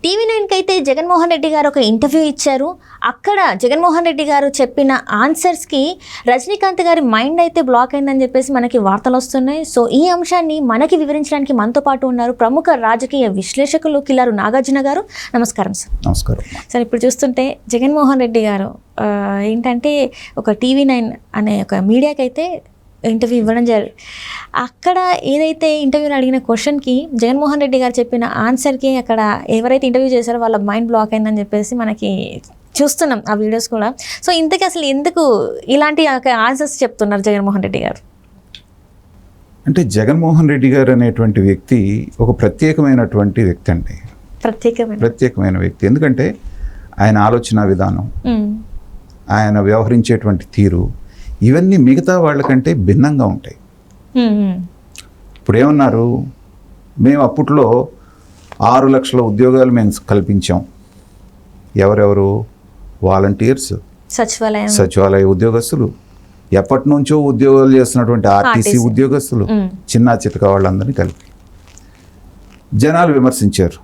టీవీ9కి అయితే జగన్మోహన్ రెడ్డి గారు ఒక ఇంటర్వ్యూ ఇచ్చారు. అక్కడ జగన్మోహన్ రెడ్డి గారు చెప్పిన ఆన్సర్స్కి రజనీకాంత్ గారి మైండ్ అయితే బ్లాక్ అయిందని చెప్పేసి మనకి వార్తలు వస్తున్నాయి. సో ఈ అంశాన్ని మనకి వివరించడానికి మనతో పాటు ఉన్నారు ప్రముఖ రాజకీయ విశ్లేషకులు కిల్లారు నాగార్జున గారు. నమస్కారం సార్. నమస్కారం సార్. ఇప్పుడు చూస్తుంటే జగన్మోహన్ రెడ్డి గారు ఏంటంటే ఒక టీవీ9 అనే ఒక మీడియాకి అయితే ఇంటర్వ్యూ ఇవ్వడం జరిగింది. అక్కడ ఏదైతే ఇంటర్వ్యూలో అడిగిన క్వశ్చన్కి జగన్మోహన్ రెడ్డి గారు చెప్పిన ఆన్సర్కి అక్కడ ఎవరైతే ఇంటర్వ్యూ చేశారో వాళ్ళ మైండ్ బ్లాక్ అయిందని చెప్పేసి మనకి చూస్తున్నాం ఆ వీడియోస్ కూడా. సో ఇంతకీ అసలు ఎందుకు ఇలాంటి ఆన్సర్స్ చెప్తున్నారు జగన్మోహన్ రెడ్డి గారు? అంటే జగన్మోహన్ రెడ్డి గారు అనేటువంటి వ్యక్తి ఒక ప్రత్యేకమైనటువంటి వ్యక్తి అండి. ప్రత్యేకమైన వ్యక్తి. ఎందుకంటే ఆయన ఆలోచన విధానం, ఆయన వ్యవహరించేటువంటి తీరు, ఇవన్నీ మిగతా వాళ్ళకంటే భిన్నంగా ఉంటాయి. ఇప్పుడు ఏమన్నారు, మేము అప్పట్లో 6 లక్షల ఉద్యోగాలు మేము కల్పించాం. ఎవరెవరు? వాలంటీర్స్, సచివాలయ ఉద్యోగస్తులు, ఎప్పటి నుంచో ఉద్యోగాలు చేస్తున్నటువంటి ఆర్టీసీ ఉద్యోగస్తులు, చిన్న చితక వాళ్ళందరినీ కలిపి జనాలు విమర్శించారు.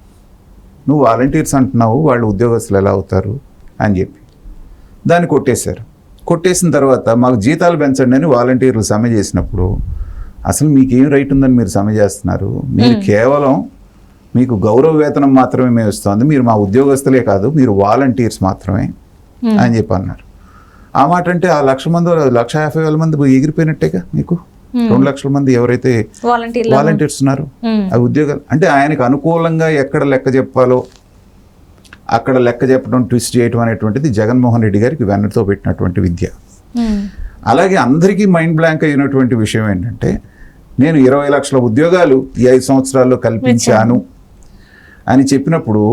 నువ్వు వాలంటీర్స్ అంటున్నావు, వాళ్ళు ఉద్యోగస్తులు ఎలా అవుతారు అని చెప్పి దాన్ని కొట్టేశారు. కొట్టేసిన తర్వాత మాకు జీతాలు పెంచండి అని వాలంటీర్లు సమ్మె చేసినప్పుడు అసలు మీకు ఏం రైట్ ఉందని మీరు సమ్మె చేస్తున్నారు? మీరు కేవలం మీకు గౌరవ వేతనం మాత్రమే మేము ఇస్తుంది, మీరు మా ఉద్యోగస్తులే కాదు, మీరు వాలంటీర్స్ మాత్రమే అని చెప్పి అన్నారు. ఆ మాట అంటే ఆ 1,00,000 మంది 1,50,000 మంది ఎగిరిపోయినట్టేగా. మీకు 2 లక్షల మంది ఎవరైతే వాలంటీర్స్ ఉన్నారు ఆ ఉద్యోగాలు. అంటే ఆయనకు అనుకూలంగా ఎక్కడ లెక్క చెప్పాలో అక్కడ లెక్క చెప్పడం, ట్విస్ట్ చేయడం అనేటువంటిది జగన్మోహన్ రెడ్డి గారికి వెన్నతో పెట్టినటువంటి విద్య. అలాగే అందరికీ మైండ్ బ్లాంక్ అయినటువంటి విషయం ఏంటంటే, నేను 20 లక్షల ఉద్యోగాలు ఈ 5 సంవత్సరాల్లో కల్పించాను అని చెప్పినప్పుడు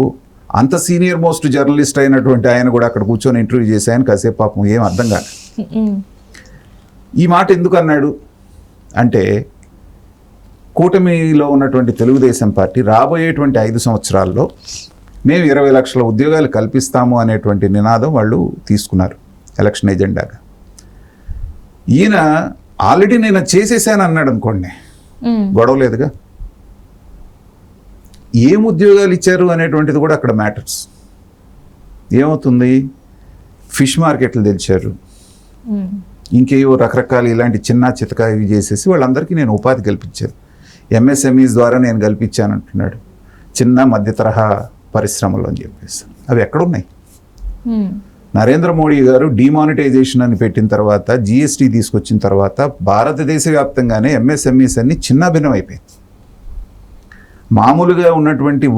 అంత సీనియర్ మోస్ట్ జర్నలిస్ట్ అయినటువంటి ఆయన కూడా అక్కడ కూర్చొని ఇంటర్వ్యూ చేసి ఆయన కాసేపు పాపం ఏం అర్థం కాదు. ఈ మాట ఎందుకు అన్నాడు అంటే, కూటమిలో ఉన్నటువంటి తెలుగుదేశం పార్టీ రాబోయేటువంటి 5 సంవత్సరాల్లో మేము 20 లక్షల ఉద్యోగాలు కల్పిస్తాము అనేటువంటి నినాదం వాళ్ళు తీసుకున్నారు ఎలక్షన్ ఎజెండాగా. ఈయన ఆల్రెడీ నేను చేసేసాను అన్నాడు అనుకోండి, గొడవలేదుగా. ఏం ఉద్యోగాలు ఇచ్చారు అనేటువంటిది కూడా అక్కడ మ్యాటర్స్. ఏమవుతుంది, ఫిష్ మార్కెట్లు తెచ్చారు, ఇంకేవో రకరకాల ఇలాంటి చిన్న చితక ఇవి చేసేసి వాళ్ళందరికీ నేను ఉపాధి కల్పించాను. ఎంఎస్ఎంఈస్ ద్వారా నేను కల్పించాను అంటున్నాడు, చిన్న మధ్య తరహా పరిశ్రమలు అని చెప్పేసి. అవి ఎక్కడున్నాయి? నరేంద్ర మోడీ గారు డిమానిటైజేషన్ అని పెట్టిన తర్వాత, జిఎస్టీ తీసుకొచ్చిన తర్వాత భారతదేశ వ్యాప్తంగానే ఎంఎస్ఎంఈస్ అన్ని చిన్న భిన్నం అయిపోయింది. మామూలుగా ఉన్నటువంటి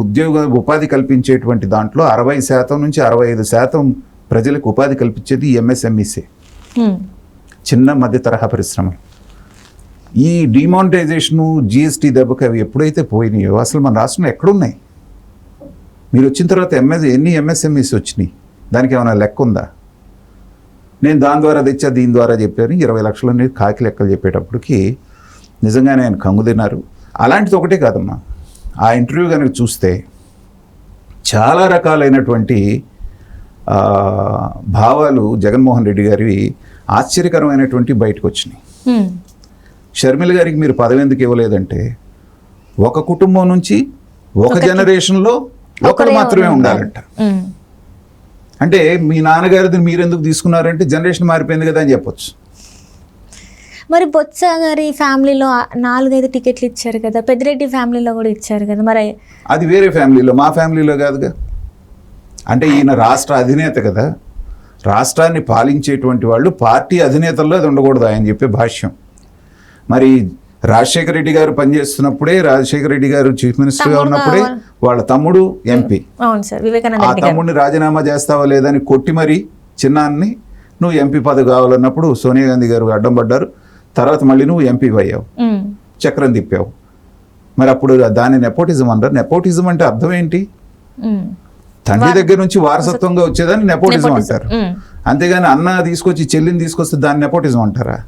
ఉపాధి కల్పించేటువంటి దాంట్లో 60% నుంచి 65% ప్రజలకు ఉపాధి కల్పించేది ఎంఎస్ఎంఈసే, చిన్న మధ్య తరహా పరిశ్రమలు. ఈ డిమానిటైజేషను, జిఎస్టీ దెబ్బకి అవి ఎప్పుడైతే పోయినాయో అసలు మన రాష్ట్రంలో ఎక్కడున్నాయి? మీరు వచ్చిన తర్వాత ఎన్ని ఎంఎస్ఎంఈస్ వచ్చినాయి? దానికి ఏమైనా లెక్క ఉందా? నేను దాని ద్వారా తెచ్చా, దీని ద్వారా చెప్పాను. 20 లక్షలు అనేది కాకి లెక్కలు చెప్పేటప్పటికి నిజంగానే ఆయన కంగు తిన్నారు. అలాంటిది ఒకటే కాదమ్మా, ఆ ఇంటర్వ్యూ కనుక చూస్తే చాలా రకాలైనటువంటి భావాలు జగన్మోహన్ రెడ్డి గారివి ఆశ్చర్యకరమైనటువంటి బయటకు వచ్చినాయి. షర్మిల గారికి మీరు పదవి ఎందుకు ఇవ్వలేదంటే, ఒక కుటుంబం నుంచి ఒక జనరేషన్లో ఒకరు మాత్రమే ఉండాలంట. అంటే మీ నాన్నగారిది మీరెందుకు తీసుకున్నారంటే జనరేషన్ మారిపోయింది కదా అని చెప్పొచ్చు. మరి బొత్స గారి ఫ్యామిలీలో 4-5 టికెట్లు ఇచ్చారు కదా, పెద్దిరెడ్డి ఫ్యామిలీలో కూడా ఇచ్చారు కదా, మరి అది వేరే ఫ్యామిలీలో, మా ఫ్యామిలీలో కాదుగా. అంటే ఈయన రాష్ట్ర అధినేత కదా, రాష్ట్రాన్ని పాలించేటువంటి వాళ్ళు పార్టీ అధినేతల్లో అది ఉండకూడదు ఆయన చెప్పే భాష్యం. మరి రాజశేఖర రెడ్డి గారు పనిచేస్తున్నప్పుడే, రాజశేఖర రెడ్డి గారు చీఫ్ మినిస్టర్గా ఉన్నప్పుడే వాళ్ళ తమ్ముడు ఎంపీ, ఆ తమ్ముడిని రాజీనామా చేస్తావా లేదని కొట్టి మరి చిన్నాన్ని నువ్వు ఎంపీ పదవి కావాలన్నప్పుడు సోనియా గాంధీ గారు అడ్డం పడ్డారు. తర్వాత మళ్ళీ నువ్వు ఎంపీ అయ్యావు, చక్రం తిప్పావు. మరి అప్పుడు దాన్ని నెపోటిజం అంటారు. నెపోటిజం అంటే అర్థం ఏంటి? తండ్రి దగ్గర నుంచి వారసత్వంగా వచ్చేదాన్ని నెపోటిజం అంటారు. అంతేగాని అన్న తీసుకొచ్చి చెల్లిని తీసుకొస్తే దాన్ని నెపోటిజం అంటారా?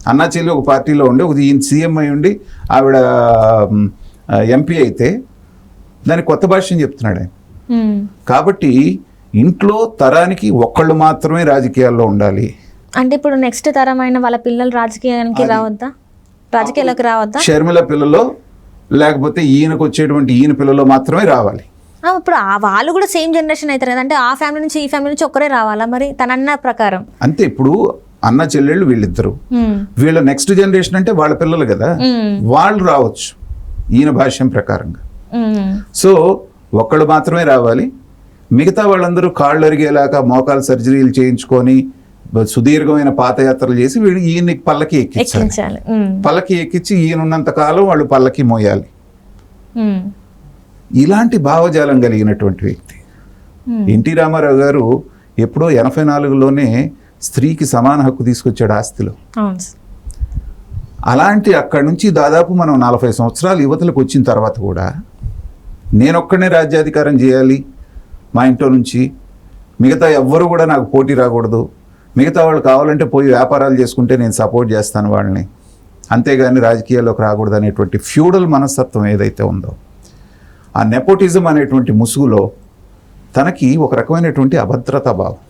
అన్నా చెల్లి ఒక పార్టీలో ఉండి, ఒక ఈయన సీఎం అయి ఉండి ఆవిడ ఎంపీ అయితే దాని కొత్త భాష్యం చెప్తున్నాడు ఆయన. కాబట్టి ఇంట్లో తరానికి ఒక్కళ్ళు మాత్రమే రాజకీయాల్లో ఉండాలి అంటే ఇప్పుడు నెక్స్ట్ తరమైన వాళ్ళ పిల్లలు రాజకీయానికి రావద్దా? రాజకీయాలకు రావద్దా? షర్మిల పిల్లలో లేకపోతే ఈయనకు వచ్చేటువంటి ఈయన పిల్లలో మాత్రమే రావాలి. ఇప్పుడు వాళ్ళు కూడా సేమ్ జనరేషన్ అవుతారు కదా, అంటే ఆ ఫ్యామిలీ నుంచి ఈ ఫ్యామిలీ నుంచి ఒక్కరే రావాలా మరి తన అన్న ప్రకారం? అంతే, ఇప్పుడు అన్న చెల్లెళ్ళు వీళ్ళిద్దరు, వీళ్ళ నెక్స్ట్ జనరేషన్ అంటే వాళ్ళ పిల్లలు కదా, వాళ్ళు రావచ్చు ఈయన భాష్యం ప్రకారంగా. సో ఒక్కళ్ళు మాత్రమే రావాలి, మిగతా వాళ్ళందరూ కాళ్ళు అరిగేలాగా మోకాలు సర్జరీలు చేయించుకొని సుదీర్ఘమైన పాదయాత్రలు చేసి వీళ్ళు ఈయన్ని పల్లకి ఎక్కించాలి. పల్లకి ఎక్కించి ఈయనున్నంత కాలం వాళ్ళు పల్లకి మోయాలి. ఇలాంటి భావజాలం కలిగినటువంటి వ్యక్తి ఎన్టీ రామారావు గారు ఎప్పుడో 84లోనే స్త్రీకి సమాన హక్కు తీసుకొచ్చాడు ఆస్తిలో. అలాంటి అక్కడి నుంచి దాదాపు మనం 40 సంవత్సరాలు యువతలకు వచ్చిన తర్వాత కూడా నేనొక్కడనే రాజ్యాధికారం చేయాలి మా ఇంట్లో నుంచి, మిగతా ఎవ్వరు కూడా నాకు పోటీ రాకూడదు, మిగతా వాళ్ళు కావాలంటే పోయి వ్యాపారాలు చేసుకుంటే నేను సపోర్ట్ చేస్తాను వాళ్ళని, అంతేగాని రాజకీయాల్లోకి రాకూడదు అనేటువంటి ఫ్యూడల్ మనస్తత్వం ఏదైతే ఉందో, ఆ నెపోటిజం అనేటువంటి ముసుగులో తనకి ఒక రకమైనటువంటి అభద్రతా భావం.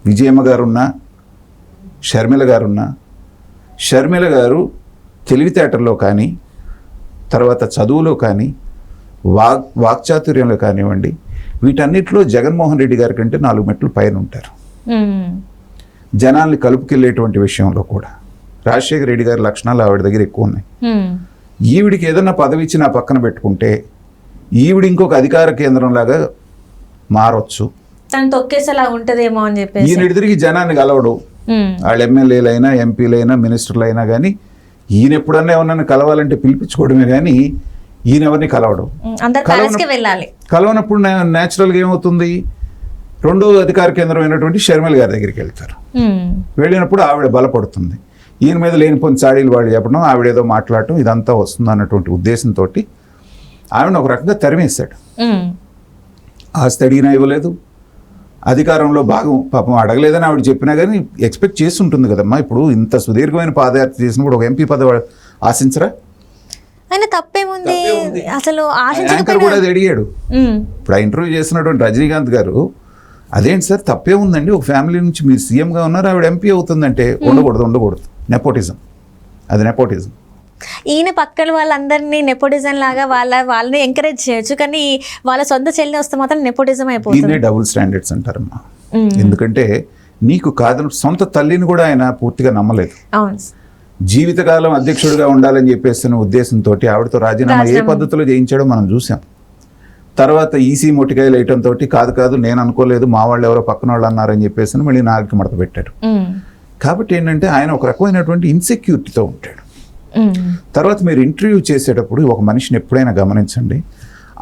విజయమ్మ గారున్నా, షర్మిల గారున్నా, షర్మిల గారు తెలివితేటల్లో కానీ, తర్వాత చదువులో కానీ, వాక్చాతుర్యంలో కానివ్వండి, వీటన్నిటిలో జగన్మోహన్ రెడ్డి గారి కంటే 4 మెట్లు పైన ఉంటారు. జనాల్ని కలుపుకెళ్ళేటువంటి విషయంలో కూడా రాజశేఖర రెడ్డి గారి లక్షణాలు ఆవిడ దగ్గర ఎక్కువ ఉన్నాయి. ఈవిడికి ఏదన్నా పదవి ఇచ్చి నా పక్కన పెట్టుకుంటే ఈవిడ ఇంకొక అధికార కేంద్రం లాగా మారొచ్చు, తను తొక్కేసేలా ఉంటదేమో అని చెప్పి ఈయన తిరిగి జనాన్ని కలవడు. వాళ్ళు ఎమ్మెల్యేలైనా ఎంపీలైనా మినిస్టర్లు అయినా కానీ ఈయన ఎప్పుడన్నా ఎవరన్నా కలవాలంటే పిలిపించుకోవడమే కానీ ఈయన ఎవరిని కలవడం. కలవనప్పుడు న్యాచురల్గా ఏమవుతుంది, రెండో అధికార కేంద్రం అయినటువంటి షర్మిల గారి దగ్గరికి వెళ్తారు. వెళ్ళినప్పుడు ఆవిడ బలపడుతుంది, ఈయన మీద లేనిపోయిన చాడీలు వాడు చెప్పడం, ఆవిడేదో మాట్లాడటం, ఇదంతా వస్తుంది అన్నటువంటి ఉద్దేశంతో ఆవిడని ఒక రకంగా తరిమేశాడు. ఆస్తి అడిగినా ఇవ్వలేదు, అధికారంలో భాగం పాపం అడగలేదని ఆవిడ చెప్పినా కానీ ఎక్స్పెక్ట్ చేసి ఉంటుంది కదమ్మా. ఇప్పుడు ఇంత సుదీర్ఘమైన పాదయాత్ర చేసినప్పుడు ఒక ఎంపీ పదవి ఆశించరా? ఆయన తప్పేముంది అసలు, యాంకర్ కూడా అది అడిగాడు. ఇప్పుడు ఆ ఇంటర్వ్యూ చేసినటువంటి రజనీకాంత్ గారు, అదేంటి సార్ తప్పేముందండి, ఒక ఫ్యామిలీ నుంచి మీరు సీఎంగా ఉన్నారు, ఆవిడ ఎంపీ అవుతుందంటే ఉండకూడదు, నెపోటిజం, అది నెపోటిజం. ఈయన పక్కన వాళ్ళందరినీ నెపోటిజం లాగా వాళ్ళని ఎంకరేజ్ చేయొచ్చు, కానీ వాళ్ళ సొంత చెల్లి వస్తే మాత్రం నెపోటిజం అయిపోతుంది. డబుల్ స్టాండర్డ్స్ అంటారమ్మా. ఎందుకంటే నీకు కాదు, సొంత తల్లిని కూడా ఆయన పూర్తిగా నమ్మలేదు. జీవితకాలం అధ్యక్షుడిగా ఉండాలని చెప్పేస్తున్న ఉద్దేశంతో ఆవిడతో రాజీనామా ఏ పద్ధతిలో చేయించాడో మనం చూసాం. తర్వాత ఈసీ మొట్టికాయలు వేయటంతో కాదు నేను అనుకోలేదు, మా వాళ్ళు ఎవరో పక్కన వాళ్ళు అన్నారని చెప్పేసి మళ్ళీ నాలుగు మడత పెట్టాడు. కాబట్టి ఏంటంటే ఆయన ఒక రకమైనటువంటి ఇన్సెక్యూరిటీతో ఉంటాడు. తర్వాత మీరు ఇంటర్వ్యూ చేసేటప్పుడు ఒక మనిషిని ఎప్పుడైనా గమనించండి,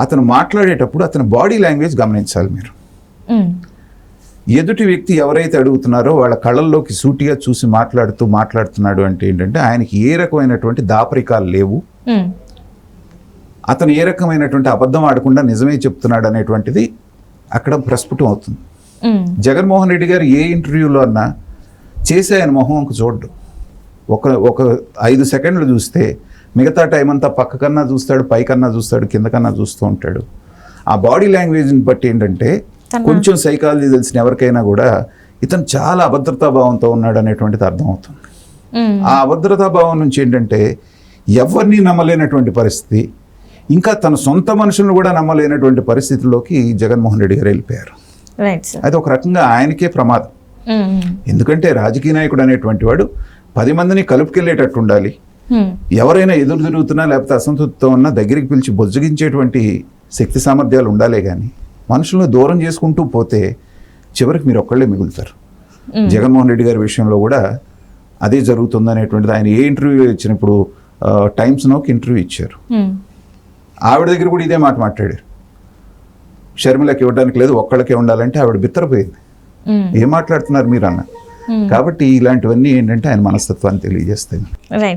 అతను మాట్లాడేటప్పుడు అతని బాడీ లాంగ్వేజ్ గమనించాలి మీరు. ఎదుటి వ్యక్తి ఎవరైతే అడుగుతున్నారో వాళ్ళ కళ్ళల్లోకి సూటిగా చూసి మాట్లాడుతున్నాడు అంటే ఏంటంటే ఆయనకి ఏ రకమైనటువంటి దాపరికాలు లేవు, అతను ఏ రకమైనటువంటి అబద్ధం ఆడకుండా నిజమే చెప్తున్నాడు అనేటువంటిది అక్కడ ప్రస్ఫుటం అవుతుంది. జగన్మోహన్ రెడ్డి గారు ఏ ఇంటర్వ్యూలో అన్నా చేసే ఆయన మొహంకు చూడ్డు, ఒక 5 సెకండ్లు చూస్తే మిగతా టైం అంతా పక్కకన్నా చూస్తాడు, పైకన్నా చూస్తాడు, కిందకన్నా చూస్తూ ఉంటాడు. ఆ బాడీ లాంగ్వేజ్ని బట్టి ఏంటంటే కొంచెం సైకాలజీ తెలిసిన ఎవరికైనా కూడా ఇతను చాలా అభద్రతాభావంతో ఉన్నాడు అనేటువంటిది అర్థమవుతుంది. ఆ అభద్రతాభావం నుంచి ఏంటంటే ఎవరిని నమ్మలేనటువంటి పరిస్థితి, ఇంకా తన సొంత మనుషులను కూడా నమ్మలేనటువంటి పరిస్థితుల్లోకి జగన్మోహన్ రెడ్డి గారు వెళ్ళిపోయారు. అది ఒక రకంగా ఆయనకే ప్రమాదం. ఎందుకంటే రాజకీయ నాయకుడు అనేటువంటి వాడు 10 మందిని కలుపుకెళ్ళేటట్టు ఉండాలి. ఎవరైనా ఎదురు తిరుగుతున్నా లేకపోతే అసంతృప్తితో ఉన్నా దగ్గరికి పిలిచి బొజ్జగించేటువంటి శక్తి సామర్థ్యాలు ఉండాలే కానీ మనుషులను దూరం చేసుకుంటూ పోతే చివరికి మీరు ఒక్కళ్ళే మిగులుతారు. జగన్మోహన్ రెడ్డి గారి విషయంలో కూడా అదే జరుగుతుంది అనేటువంటిది ఆయన ఏ ఇంటర్వ్యూ ఇచ్చినప్పుడు టైమ్స్ నోకి ఇంటర్వ్యూ ఇచ్చారు, ఆవిడ దగ్గర కూడా ఇదే మాట మాట్లాడారు. షర్మిలకి ఇవ్వడానికి లేదు, ఒక్కళ్ళకే ఉండాలంటే ఆవిడ బిత్తరపోయింది. ఏం మాట్లాడుతున్నారు మీరు అన్న. కాబట్టి ఇలాంటివన్నీ ఏంటంటే ఆయన మనస్తత్వాన్ని తెలియజేస్తాయి.